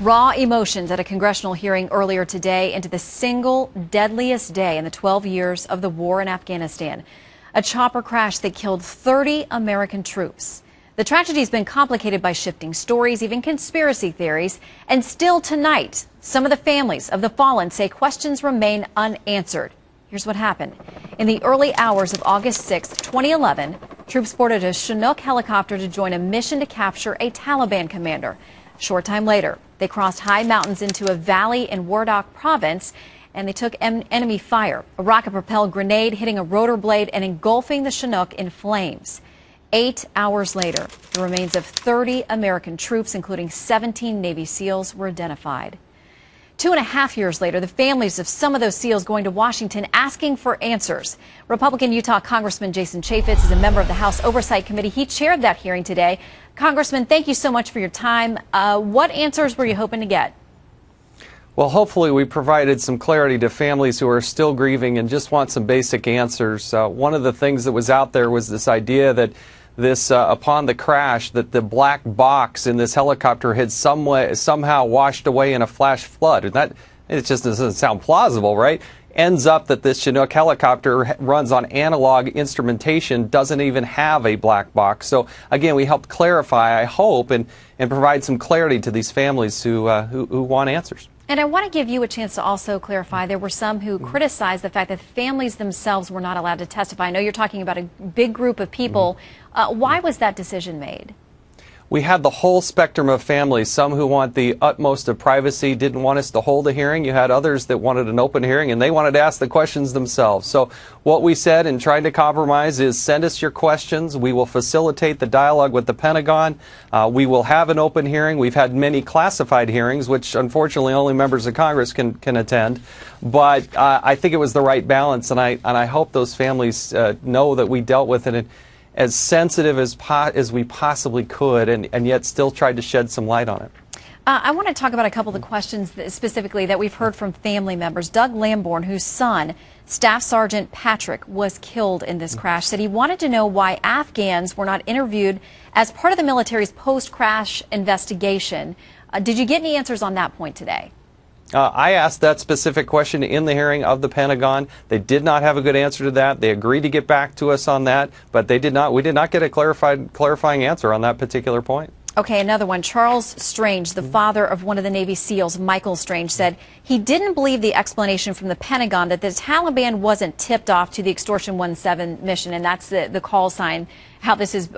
Raw emotions at a congressional hearing earlier today into the single deadliest day in the 12 years of the war in Afghanistan. A chopper crash that killed 30 American troops. The tragedy has been complicated by shifting stories, even conspiracy theories. And still tonight, some of the families of the fallen say questions remain unanswered. Here's what happened. In the early hours of August 6, 2011, troops boarded a Chinook helicopter to join a mission to capture a Taliban commander. A short time later, they crossed high mountains into a valley in Wardak province, and they took enemy fire. A rocket-propelled grenade hitting a rotor blade and engulfing the Chinook in flames. 8 hours later, the remains of 30 American troops, including 17 Navy SEALs, were identified. 2.5 years later, the families of some of those SEALs going to Washington asking for answers. Republican Utah Congressman Jason Chaffetz is a member of the House Oversight Committee. He chaired that hearing today. Congressman, thank you so much for your time. What answers were you hoping to get? Well, hopefully we provided some clarity to families who are still grieving and just want some basic answers. One of the things that was out there was this idea that upon the crash, that the black box in this helicopter had somehow washed away in a flash flood. And it just doesn't sound plausible, right? Ends up that this Chinook helicopter runs on analog instrumentation, doesn't even have a black box. So again, we helped clarify, I hope, and provide some clarity to these families who want answers. And I want to give you a chance to also clarify. There were some who criticized the fact that families themselves were not allowed to testify. I know you're talking about a big group of people. Why was that decision made? We had the whole spectrum of families, some who want the utmost of privacy, didn't want us to hold a hearing. You had others that wanted an open hearing, and they wanted to ask the questions themselves. So what we said and tried to compromise is send us your questions. We will facilitate the dialogue with the Pentagon. We will have an open hearing. We've had many classified hearings, which unfortunately only members of Congress can attend. But I think it was the right balance, and I hope those families know that we dealt with it as sensitive as we possibly could, and yet still tried to shed some light on it. I want to talk about a couple of the questions specifically that we've heard from family members. Doug Lamborn, whose son, Staff Sergeant Patrick, was killed in this crash, said he wanted to know why Afghans were not interviewed as part of the military's post-crash investigation. Did you get any answers on that point today? I asked that specific question in the hearing of the Pentagon. They did not have a good answer to that. They agreed to get back to us on that, but they did not. We did not get a clarifying answer on that particular point. Okay, another one. Charles Strange, the father of one of the Navy SEALs, Michael Strange, said he didn't believe the explanation from the Pentagon that the Taliban wasn't tipped off to the Extortion 17 mission, and that's the call sign, how this has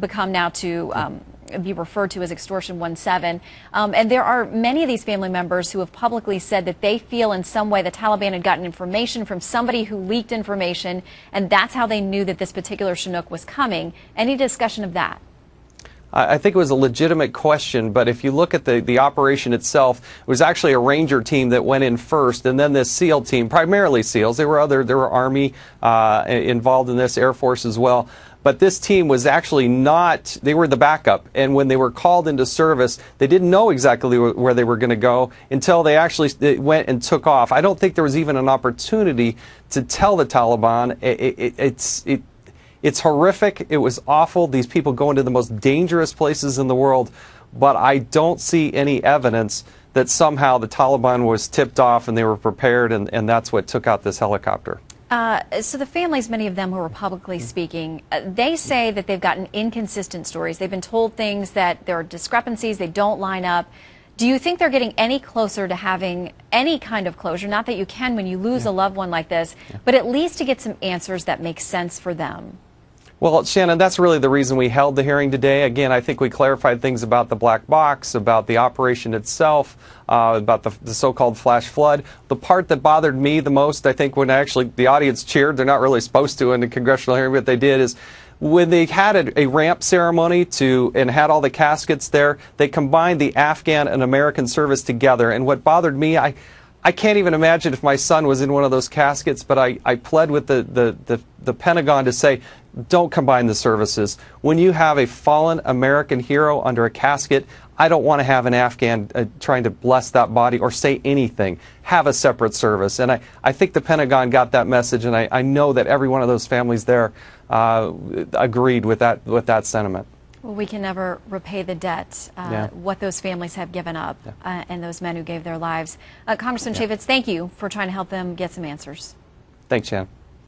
become now to be referred to as Extortion 17. And there are many of these family members who have publicly said that they feel in some way the Taliban had gotten information from somebody who leaked information, and that's how they knew that this particular Chinook was coming. Any discussion of that? I think it was a legitimate question, but if you look at the operation itself, it was actually a Ranger team that went in first, and then this SEAL team, primarily SEALs. There were Army involved in this, Air Force as well. But this team was actually not, they were the backup. And when they were called into service, they didn't know exactly where they were going to go until they actually went and took off. I don't think there was even an opportunity to tell the Taliban. It's horrific. It was awful. These people go into the most dangerous places in the world. But I don't see any evidence that somehow the Taliban was tipped off and they were prepared, and that's what took out this helicopter. So the families, many of them who are publicly speaking, they say that they've gotten inconsistent stories. They've been told things that there are discrepancies, they don't line up. Do you think they're getting any closer to having any kind of closure? Not that you can when you lose a loved one like this, but at least to get some answers that make sense for them. Well, Shannon, that's really the reason we held the hearing today. Again, I think we clarified things about the black box, about the operation itself, about the so-called flash flood. The part that bothered me the most, I think, when actually the audience cheered, they're not really supposed to in the congressional hearing, but they did, is when they had a ramp ceremony and had all the caskets there, they combined the Afghan and American service together. And what bothered me, I can't even imagine if my son was in one of those caskets, but I pled with the Pentagon to say, don't combine the services. When you have a fallen American hero under a casket, I don't want to have an Afghan trying to bless that body or say anything. Have a separate service. And I think the Pentagon got that message, and I know that every one of those families there agreed with that sentiment. Well, we can never repay the debt, what those families have given up, and those men who gave their lives. Congressman Chaffetz, thank you for trying to help them get some answers. Thanks, Shannon.